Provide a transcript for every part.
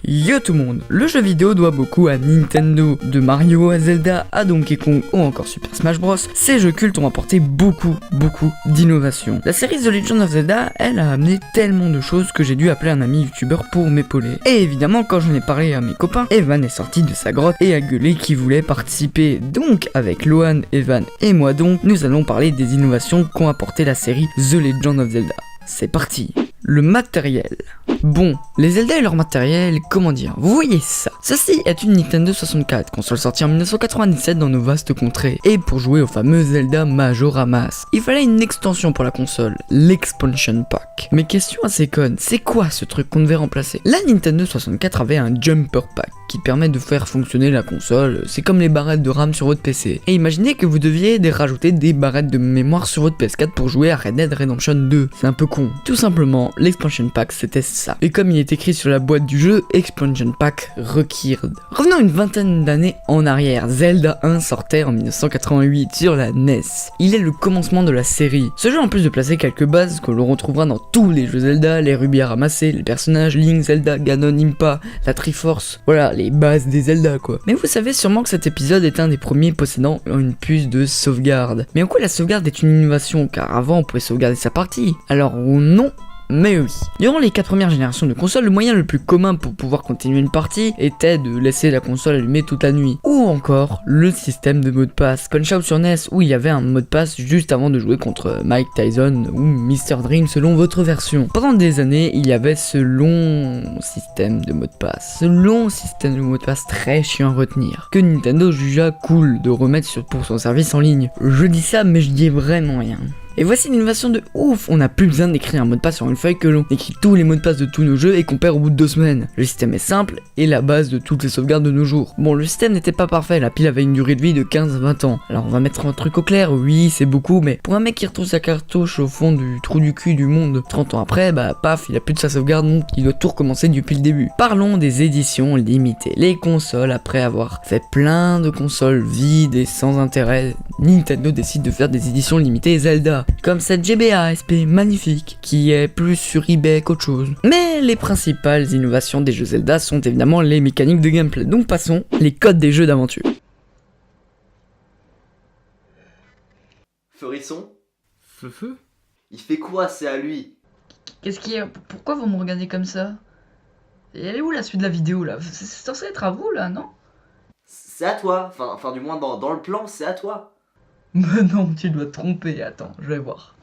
Yo tout le monde, le jeu vidéo doit beaucoup à Nintendo. De Mario à Zelda à Donkey Kong ou encore Super Smash Bros, ces jeux cultes ont apporté beaucoup d'innovation. La série The Legend of Zelda, elle a amené tellement de choses que j'ai dû appeler un ami youtubeur pour m'épauler. Et évidemment, quand j'en ai parlé à mes copains, Evan est sorti de sa grotte et a gueulé qu'il voulait participer. Donc avec Lohan, Evan et moi donc, nous allons parler des innovations qu'ont apporté la série The Legend of Zelda. C'est parti. Le matériel. Bon, les Zelda et leur matériel, comment dire, vous voyez ça. Ceci est une Nintendo 64, console sortie en 1997 dans nos vastes contrées. Et pour jouer au fameux Zelda Majora's Mask, il fallait une extension pour la console, l'Expansion Pack. Mais question assez conne, c'est quoi ce truc qu'on devait remplacer? La Nintendo 64 avait un Jumper Pack qui permet de faire fonctionner la console, c'est comme les barrettes de RAM sur votre PC. Et imaginez que vous deviez rajouter des barrettes de mémoire sur votre PS4 pour jouer à Red Dead Redemption 2. C'est un peu con. Tout simplement, l'Expansion Pack c'était ça. Et comme il est écrit sur la boîte du jeu, Expansion Pack Required. Revenons une vingtaine d'années en arrière, Zelda 1 sortait en 1988 sur la NES. Il est le commencement de la série. Ce jeu, en plus de placer quelques bases que l'on retrouvera dans tous les jeux Zelda, les rubis à ramasser, les personnages, Link, Zelda, Ganon, Impa, la Triforce, voilà, les bases des Zelda quoi. Mais vous savez sûrement que cet épisode est un des premiers possédant une puce de sauvegarde. Mais en quoi la sauvegarde est une innovation, car avant on pouvait sauvegarder sa partie? Alors non, mais oui. Durant les 4 premières générations de consoles, le moyen le plus commun pour pouvoir continuer une partie était de laisser la console allumée toute la nuit. Ou encore, le système de mot de passe. Punch-Out sur NES, où il y avait un mot de passe juste avant de jouer contre Mike Tyson ou Mr. Dream selon votre version. Pendant des années, il y avait ce long système de mot de passe. Ce long système de mot de passe très chiant à retenir. Que Nintendo jugea cool de remettre pour son service en ligne. Je dis ça, mais je dis vraiment rien. Et voici une innovation de ouf, on n'a plus besoin d'écrire un mot de passe sur une feuille que l'on écrit tous les mots de passe de tous nos jeux et qu'on perd au bout de 2 semaines. Le système est simple et la base de toutes les sauvegardes de nos jours. Bon, le système n'était pas parfait, la pile avait une durée de vie de 15-20 ans. Alors on va mettre un truc au clair, oui c'est beaucoup, mais pour un mec qui retrouve sa cartouche au fond du trou du cul du monde 30 ans après, bah paf, il a plus de sa sauvegarde donc il doit tout recommencer depuis le début. Parlons des éditions limitées. Les consoles, après avoir fait plein de consoles vides et sans intérêt, Nintendo décide de faire des éditions limitées Zelda. Comme cette GBA SP magnifique, qui est plus sur eBay qu'autre chose. Mais les principales innovations des jeux Zelda sont évidemment les mécaniques de gameplay. Donc passons, les codes des jeux d'aventure. Feurisson, Feu. il fait quoi, c'est à lui? Qu'est-ce qu'il y a? Pourquoi vous me regardez comme ça? Et elle est où la suite de la vidéo là? C'est censé être à vous là, non? C'est à toi, enfin du moins dans le plan, c'est à toi. Mais non, tu dois te tromper, attends, je vais voir.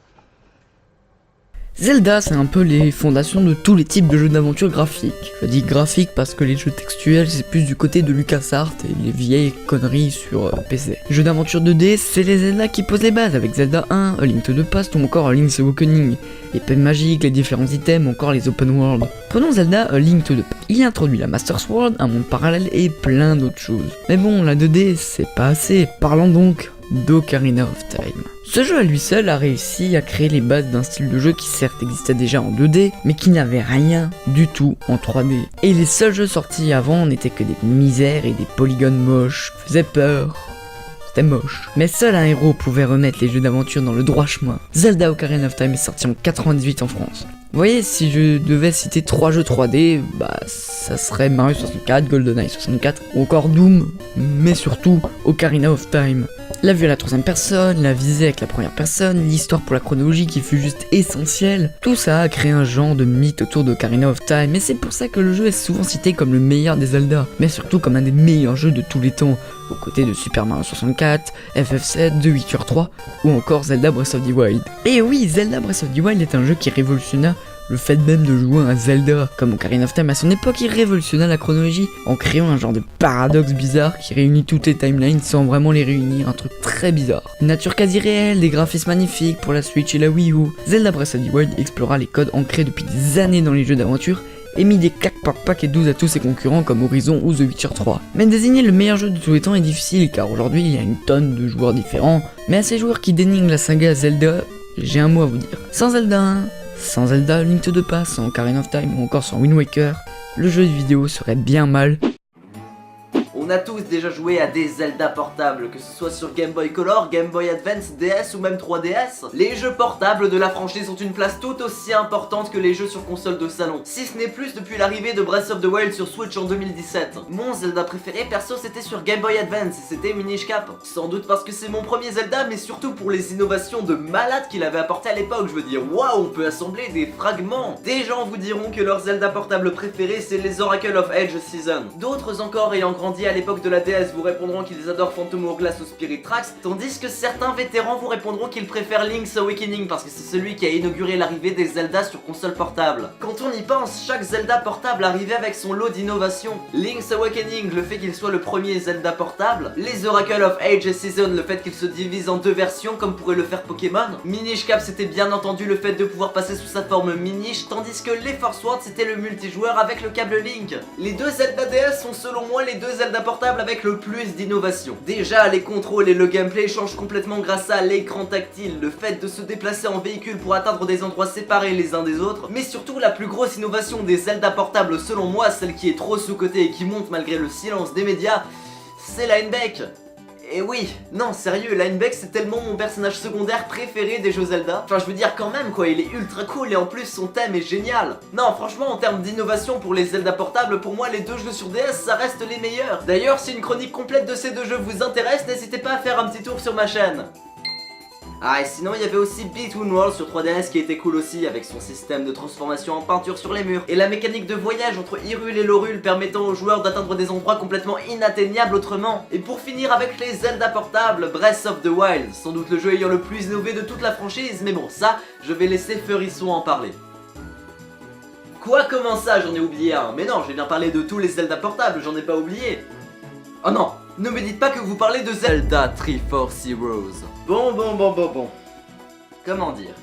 Zelda, c'est un peu les fondations de tous les types de jeux d'aventure graphiques. Je dis graphique parce que les jeux textuels, c'est plus du côté de LucasArts et les vieilles conneries sur PC. Les jeux d'aventure 2D, c'est les Zelda qui posent les bases avec Zelda 1, A Link to the Past ou encore A Link's Awakening. Les peines magiques, les différents items, ou encore les open world. Prenons Zelda A Link to the Past. Il introduit la Master Sword, un monde parallèle et plein d'autres choses. Mais bon, la 2D, c'est pas assez. Parlons donc d'Ocarina of Time. Ce jeu à lui seul a réussi à créer les bases d'un style de jeu qui certes existait déjà en 2D, mais qui n'avait rien du tout en 3D. Et les seuls jeux sortis avant n'étaient que des misères et des polygones moches, faisaient peur. C'était moche. Mais seul un héros pouvait remettre les jeux d'aventure dans le droit chemin. Zelda Ocarina of Time est sorti en 98 en France. Vous voyez, si je devais citer 3 jeux 3D, bah ça serait Mario 64, GoldenEye 64, ou encore Doom, mais surtout Ocarina of Time. La vue à la 3ème personne, la visée avec la première personne, l'histoire pour la chronologie qui fut juste essentielle, tout ça a créé un genre de mythe autour d'Ocarina of Time, et c'est pour ça que le jeu est souvent cité comme le meilleur des Zelda, mais surtout comme un des meilleurs jeux de tous les temps, aux côtés de Super Mario 64, FF7, The Witcher 3, ou encore Zelda Breath of the Wild. Et oui, Zelda Breath of the Wild est un jeu qui révolutionna le fait même de jouer à Zelda. Comme Ocarina of Time à son époque, il révolutionna la chronologie en créant un genre de paradoxe bizarre qui réunit toutes les timelines sans vraiment les réunir, un truc très bizarre. Une nature quasi réelle, des graphismes magnifiques pour la Switch et la Wii U. Zelda Breath of the Wild explora les codes ancrés depuis des années dans les jeux d'aventure et mit des claques par pack et 12 à tous ses concurrents comme Horizon ou The Witcher 3. Mais désigner le meilleur jeu de tous les temps est difficile car aujourd'hui il y a une tonne de joueurs différents, mais à ces joueurs qui dénigrent la saga Zelda, j'ai un mot à vous dire. Sans Zelda 1, sans Zelda Link to the Past, sans Ocarina of Time ou encore sans Wind Waker, le jeu vidéo serait bien mal. On a tous déjà joué à des Zelda portables, que ce soit sur Game Boy Color, Game Boy Advance, DS ou même 3DS. Les jeux portables de la franchise ont une place tout aussi importante que les jeux sur console de salon, si ce n'est plus depuis l'arrivée de Breath of the Wild sur Switch en 2017. Mon Zelda préféré perso c'était sur Game Boy Advance et c'était Minish Cap. Sans doute parce que c'est mon premier Zelda, mais surtout pour les innovations de malade qu'il avait apporté à l'époque. Je veux dire, waouh, on peut assembler des fragments. Des gens vous diront que leur Zelda portable préféré c'est les Oracle of Age Season. D'autres encore ayant grandi à l'époque de la DS vous répondront qu'ils adorent Phantom Hourglass ou Spirit Tracks, tandis que certains vétérans vous répondront qu'ils préfèrent Link's Awakening parce que c'est celui qui a inauguré l'arrivée des Zelda sur console portable. Quand on y pense, chaque Zelda portable arrivait avec son lot d'innovations. Link's Awakening, le fait qu'il soit le premier Zelda portable, les Oracle of Age Season, le fait qu'il se divise en deux versions comme pourrait le faire Pokémon, Minish Cap c'était bien entendu le fait de pouvoir passer sous sa forme Minish, tandis que les Force Words c'était le multijoueur avec le câble Link. Les deux Zelda DS sont selon moi les deux Zelda portables avec le plus d'innovation. Déjà les contrôles et le gameplay changent complètement grâce à l'écran tactile, le fait de se déplacer en véhicule pour atteindre des endroits séparés les uns des autres, mais surtout la plus grosse innovation des Zelda portables selon moi, celle qui est trop sous-cotée et qui monte malgré le silence des médias, c'est Linebeck. Et oui, non sérieux, Linebeck c'est tellement mon personnage secondaire préféré des jeux Zelda. Enfin je veux dire quand même quoi, il est ultra cool et en plus son thème est génial. Non franchement en termes d'innovation pour les Zelda portables, pour moi les deux jeux sur DS ça reste les meilleurs. D'ailleurs si une chronique complète de ces deux jeux vous intéresse, n'hésitez pas à faire un petit tour sur ma chaîne. Ah et sinon il y avait aussi Between Worlds sur 3DS qui était cool aussi avec son système de transformation en peinture sur les murs et la mécanique de voyage entre Hyrule et Lorule permettant aux joueurs d'atteindre des endroits complètement inatteignables autrement. Et pour finir avec les Zelda portables, Breath of the Wild, sans doute le jeu ayant le plus innové de toute la franchise, mais bon ça je vais laisser Furisson en parler. Quoi, comment ça j'en ai oublié un? Mais non, j'ai bien parlé de tous les Zelda portables, j'en ai pas oublié. Oh non, ne me dites pas que vous parlez de Zelda Triforce Heroes. Bon. Comment dire?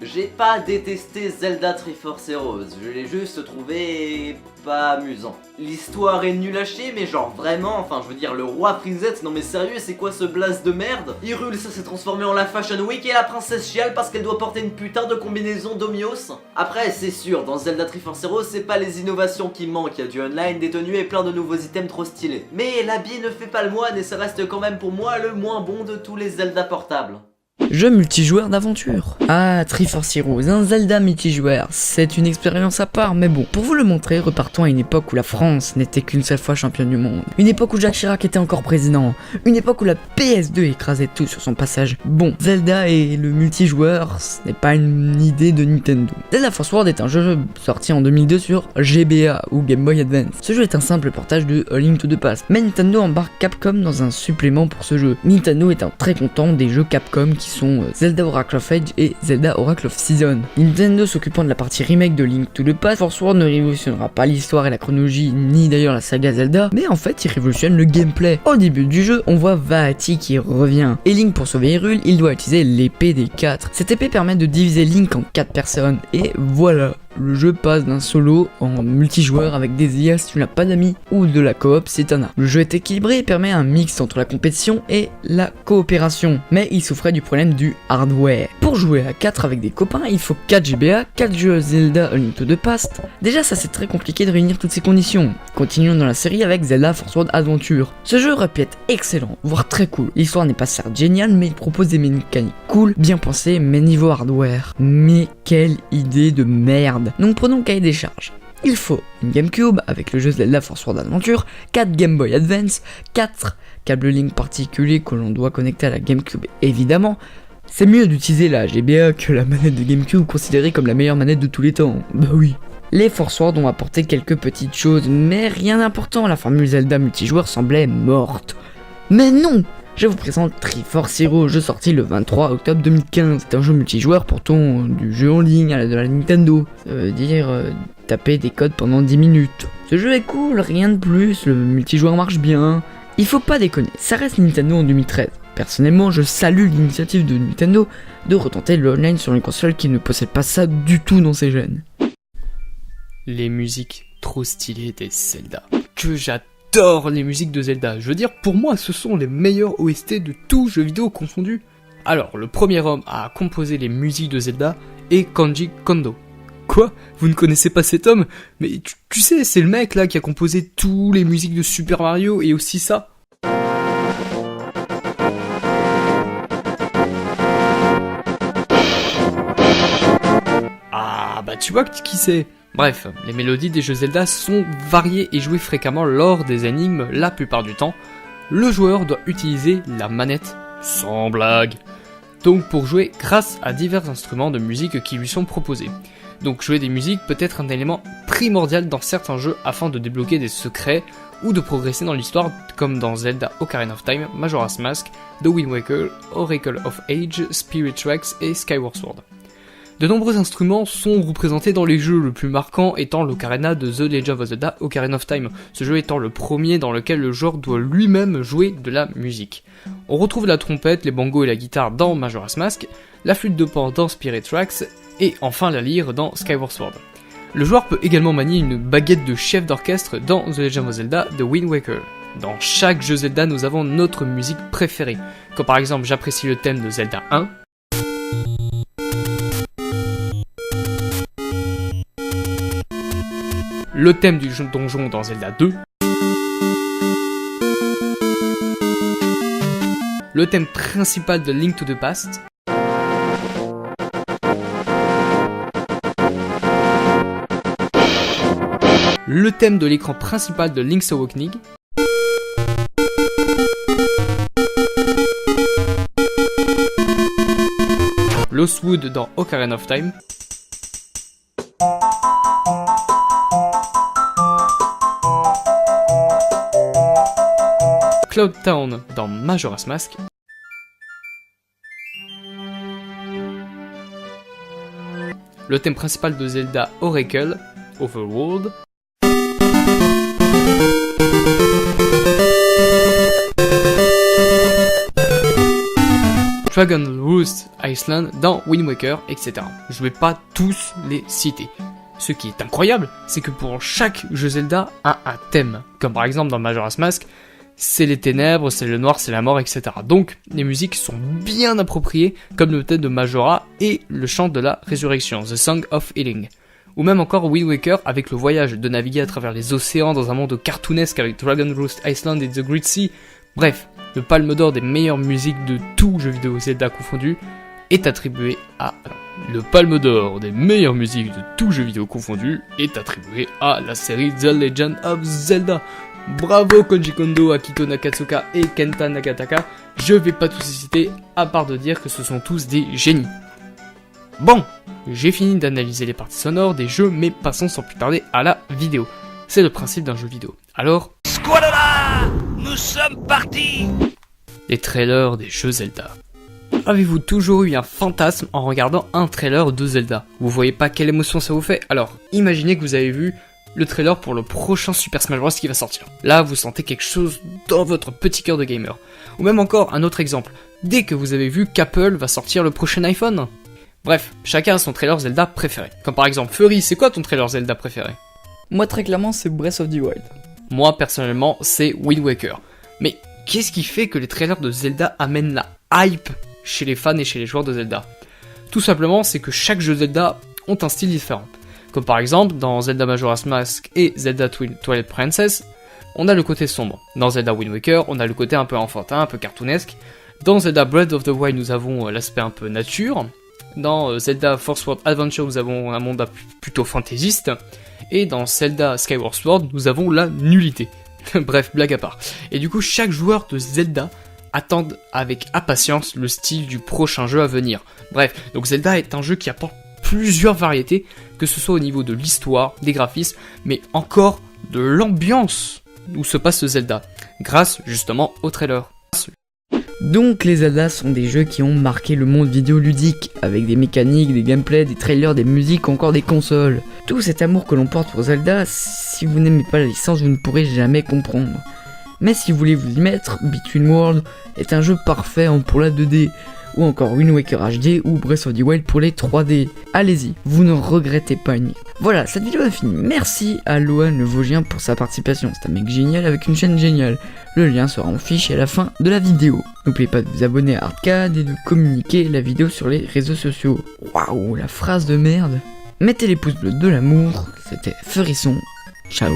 J'ai pas détesté Zelda Triforce Heroes, je l'ai juste trouvé pas amusant. L'histoire est nulle à chier, mais genre vraiment, enfin je veux dire le roi Frisette, non mais sérieux c'est quoi ce blast de merde? Hyrule ça s'est transformé en la Fashion Week et la princesse chiale parce qu'elle doit porter une putain de combinaison d'Omios. Après c'est sûr, dans Zelda Triforce Heroes c'est pas les innovations qui manquent, il y a du online, des tenues et plein de nouveaux items trop stylés. Mais l'habit ne fait pas le moine et ça reste quand même pour moi le moins bon de tous les Zelda portables. Jeu multijoueur d'aventure. Ah, Triforce Heroes, un Zelda multijoueur, c'est une expérience à part, mais bon, pour vous le montrer, repartons à une époque où la France n'était qu'une seule fois championne du monde, une époque où Jacques Chirac était encore président, une époque où la PS2 écrasait tout sur son passage. Bon, Zelda et le multijoueur, ce n'est pas une idée de Nintendo. Zelda Force World est un jeu sorti en 2002 sur GBA ou Game Boy Advance. Ce jeu est un simple portage de A Link to the Past, mais Nintendo embarque Capcom dans un supplément pour ce jeu. Nintendo est très content des jeux Capcom qui sont Zelda Oracle of Age et Zelda Oracle of Season. Nintendo s'occupant de la partie remake de Link to the Past, Force World ne révolutionnera pas l'histoire et la chronologie, ni d'ailleurs la saga Zelda, mais en fait il révolutionne le gameplay. Au début du jeu, on voit Vaati qui revient, et Link pour sauver Hyrule, il doit utiliser l'épée des 4. Cette épée permet de diviser Link en 4 personnes, et voilà. Le jeu passe d'un solo en multijoueur avec des IA si tu n'as pas d'amis ou de la coop si t'en as. Le jeu est équilibré et permet un mix entre la compétition et la coopération, mais il souffrait du problème du hardware. Pour jouer à 4 avec des copains, il faut 4 GBA, 4 jeux Zelda A Link to the Past. Déjà ça c'est très compliqué de réunir toutes ces conditions. Continuons dans la série avec Zelda Force World Adventure. Ce jeu aurait pu être excellent, voire très cool. L'histoire n'est pas certes géniale, mais il propose des mécaniques cool, bien pensées, mais niveau hardware. Mais quelle idée de merde. Donc prenons le cahier des charges. Il faut une GameCube avec le jeu Zelda Force World Adventure, 4 Game Boy Advance, 4 câbles Link particuliers que l'on doit connecter à la GameCube évidemment. C'est mieux d'utiliser la GBA que la manette de GameCube considérée comme la meilleure manette de tous les temps. Bah oui. Les Force World ont apporté quelques petites choses, mais rien d'important, la formule Zelda multijoueur semblait morte. Mais non! Je vous présente Triforce Heroes, jeu sorti le 23 octobre 2015. C'est un jeu multijoueur pourtant du jeu en ligne de la Nintendo. Ça veut dire taper des codes pendant 10 minutes. Ce jeu est cool, rien de plus, le multijoueur marche bien. Il faut pas déconner, ça reste Nintendo en 2013. Personnellement, je salue l'initiative de Nintendo de retenter le online sur une console qui ne possède pas ça du tout dans ses gènes. Les musiques trop stylées des Zelda. Que j'adore les musiques de Zelda. Je veux dire, pour moi, ce sont les meilleurs OST de tout jeu vidéo confondu. Alors, le premier homme à composer les musiques de Zelda est Koji Kondo. Quoi? Vous ne connaissez pas cet homme? Mais tu sais, c'est le mec là qui a composé tous les musiques de Super Mario et aussi ça. Ah bah tu vois qui c'est. Bref, les mélodies des jeux Zelda sont variées et jouées fréquemment lors des énigmes la plupart du temps. Le joueur doit utiliser la manette sans blague. Donc pour jouer grâce à divers instruments de musique qui lui sont proposés. Donc jouer des musiques peut être un élément primordial dans certains jeux afin de débloquer des secrets ou de progresser dans l'histoire comme dans Zelda Ocarina of Time, Majora's Mask, The Wind Waker, Oracle of Age, Spirit Tracks et Skyward Sword. De nombreux instruments sont représentés dans les jeux, le plus marquant étant l'Ocarina de The Legend of Zelda Ocarina of Time, ce jeu étant le premier dans lequel le joueur doit lui-même jouer de la musique. On retrouve la trompette, les bongos et la guitare dans Majora's Mask, la flûte de Pan dans Spirit Tracks, et enfin la lyre dans Skyward Sword. Le joueur peut également manier une baguette de chef d'orchestre dans The Legend of Zelda The Wind Waker. Dans chaque jeu Zelda, nous avons notre musique préférée, comme par exemple j'apprécie le thème de Zelda 1, le thème du donjon dans Zelda 2, le thème principal de Link to the Past, le thème de l'écran principal de Link's Awakening, Lost Wood dans Ocarina of Time, Cloud Town dans Majora's Mask, le thème principal de Zelda Oracle, Overworld, Dragon Roost Island dans Wind Waker, etc. Je vais pas tous les citer. Ce qui est incroyable, c'est que pour chaque jeu Zelda a un thème. Comme par exemple dans Majora's Mask, c'est les ténèbres, c'est le noir, c'est la mort, etc. Donc les musiques sont bien appropriées, comme le thème de Majora et le chant de la résurrection, The Song of Healing. Ou même encore Wind Waker avec le voyage de naviguer à travers les océans dans un monde cartoonesque avec Dragon Roost Island et The Great Sea. Bref, le palme d'or des meilleures musiques de tout jeu vidéo Zelda confondu est attribué à... Le palme d'or des meilleures musiques de tout jeu vidéo confondu est attribué à la série The Legend of Zelda. Bravo Koji Kondo, Akito Nakatsuka et Kenta Nagataka, je vais pas tous les citer à part de dire que ce sont tous des génies. Bon, j'ai fini d'analyser les parties sonores des jeux, mais passons sans plus tarder à la vidéo. C'est le principe d'un jeu vidéo. Alors... Squadra, nous sommes partis. Les trailers des jeux Zelda. Avez-vous toujours eu un fantasme en regardant un trailer de Zelda? Vous voyez pas quelle émotion ça vous fait? Alors, imaginez que vous avez vu le trailer pour le prochain Super Smash Bros qui va sortir. Là, vous sentez quelque chose dans votre petit cœur de gamer. Ou même encore un autre exemple. Dès que vous avez vu qu'Apple va sortir le prochain iPhone. Bref, chacun a son trailer Zelda préféré. Comme par exemple, Fury, c'est quoi ton trailer Zelda préféré? Moi, très clairement, c'est Breath of the Wild. Moi, personnellement, c'est Wind Waker. Mais qu'est-ce qui fait que les trailers de Zelda amènent la hype chez les fans et chez les joueurs de Zelda? Tout simplement, c'est que chaque jeu Zelda ont un style différent. Comme par exemple, dans Zelda Majora's Mask et Zelda Twilight Princess, on a le côté sombre. Dans Zelda Wind Waker, on a le côté un peu enfantin, un peu cartoonesque. Dans Zelda Breath of the Wild, nous avons l'aspect un peu nature. Dans Zelda Force World Adventure, nous avons un monde plutôt fantaisiste. Et dans Zelda Skyward Sword, nous avons la nullité. Bref, blague à part. Et du coup, chaque joueur de Zelda attend avec impatience le style du prochain jeu à venir. Bref, donc Zelda est un jeu qui apporte plusieurs variétés, que ce soit au niveau de l'histoire, des graphismes, mais encore de l'ambiance où se passe Zelda, grâce justement au trailer. Donc les Zelda sont des jeux qui ont marqué le monde vidéoludique, avec des mécaniques, des gameplays, des trailers, des musiques, encore des consoles. Tout cet amour que l'on porte pour Zelda, si vous n'aimez pas la licence, vous ne pourrez jamais comprendre. Mais si vous voulez vous y mettre, Between Worlds est un jeu parfait pour la 2D, ou encore Wind Waker HD ou Breath of the Wild pour les 3D. Allez-y, vous ne regrettez pas une. Voilà, cette vidéo est finie. Merci à Lohan le Vosgien pour sa participation. C'est un mec génial avec une chaîne géniale. Le lien sera en fiche à la fin de la vidéo. N'oubliez pas de vous abonner à Arcade et de communiquer la vidéo sur les réseaux sociaux. Waouh, la phrase de merde. mettez les pouces bleus de l'amour, c'était Ferisson, ciao.